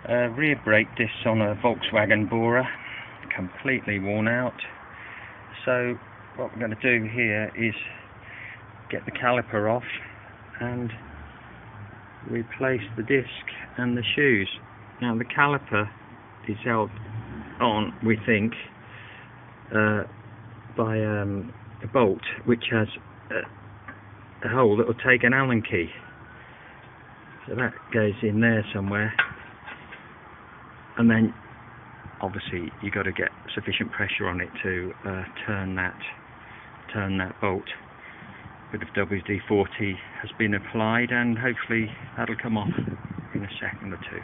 Rear brake discs on a VW Bora, completely worn out. So what we're going to do here is get the caliper off and replace the disc and the shoes. Now the caliper is held on, we think, by a bolt which has a hole that will take an Allen key. So that goes in there somewhere, and then obviously you've got to get sufficient pressure on it to turn that bolt. A bit of WD-40 has been applied, and hopefully that'll come off in a second or two.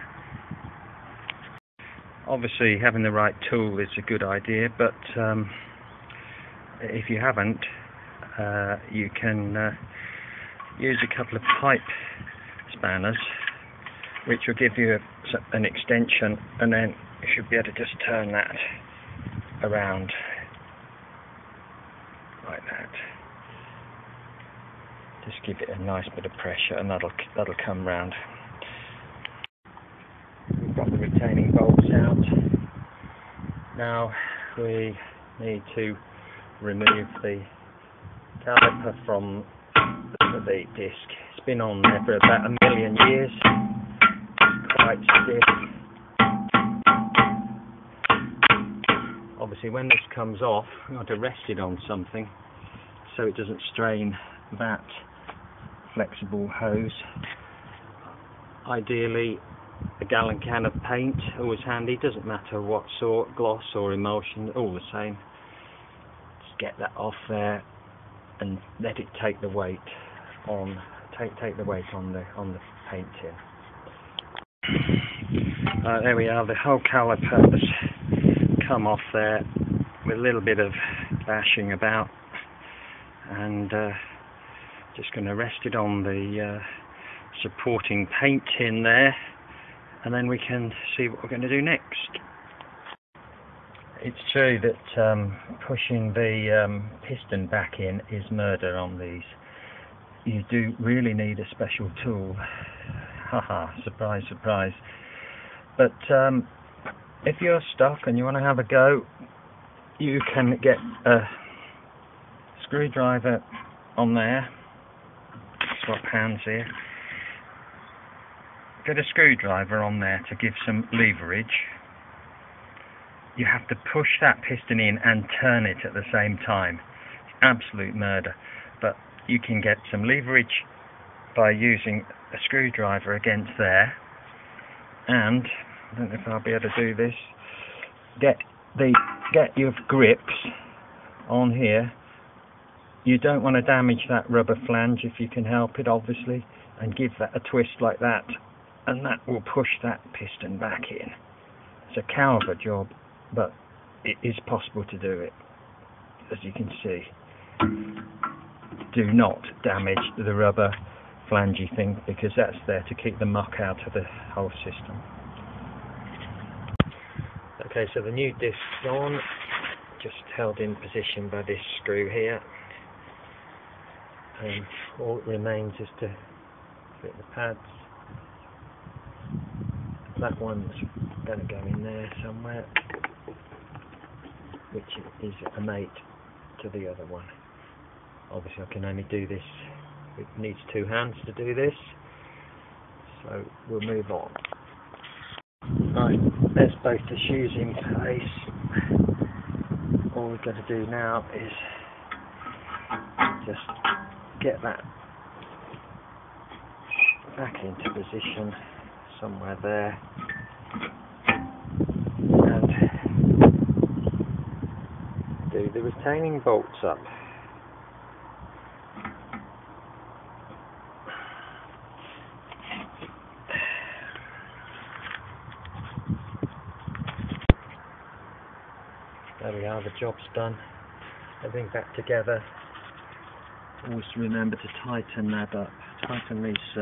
Obviously having the right tool is a good idea, but if you haven't, you can use a couple of pipe spanners, which will give you an extension, and then you should be able to just turn that around like that. Just give it a nice bit of pressure, and that'll come round. We've got the retaining bolts out. Now we need to remove the caliper from the disc. It's been on there for about 1 million years. It's quite stiff. Obviously when this comes off, we want to rest it on something so it doesn't strain that flexible hose. Ideally a gallon can of paint, always handy, doesn't matter what sort, gloss or emulsion, all the same. Just get that off there and let it take the weight on the weight on the paint tin. There we are, the whole caliper has come off there with a little bit of bashing about, and just going to rest it on the supporting paint tin there, and then we can see what we're going to do next. It's true that pushing the piston back in is murder on these. You do really need a special tool. Haha, surprise, surprise. But if you're stuck and you want to have a go, you can get a screwdriver on there. Swap hands here. Get a screwdriver on there to give some leverage. You have to push that piston in and turn it at the same time. It's absolute murder. But you can get some leverage by using a screwdriver against there. And I don't know if I'll be able to do this. Get your grips on here. You don't want to damage that rubber flange if you can help it, obviously, and give that a twist like that, and that will push that piston back in. It's a cow of a job, but it is possible to do it, as you can see. Do not damage the rubber flangey thing, because that's there to keep the muck out of the whole system. Okay, so the new disc's on, just held in position by this screw here, and all that remains is to fit the pads. That one's going to go in there somewhere, which is a mate to the other one. Obviously I can only do this, it needs 2 hands to do this, so we'll move on. Right, there's both the shoes in place. All we've got to do now is just get that back into position somewhere there, and do the retaining bolts up. There we are, the job's done. Everything back together. Always remember to tighten that up. Tighten these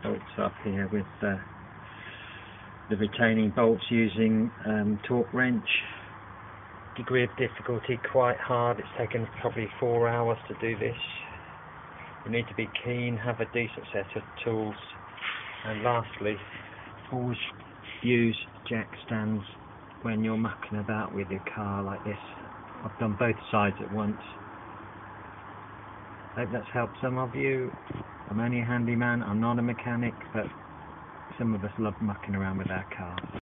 bolts up here with the retaining bolts using torque wrench. Degree of difficulty quite hard. It's taken probably 4 hours to do this. You need to be keen, have a decent set of tools, and lastly, always use jack stands when you're mucking about with your car like this. I've done both sides at once. Hope that's helped some of you. I'm only a handyman, I'm not a mechanic, but some of us love mucking around with our cars.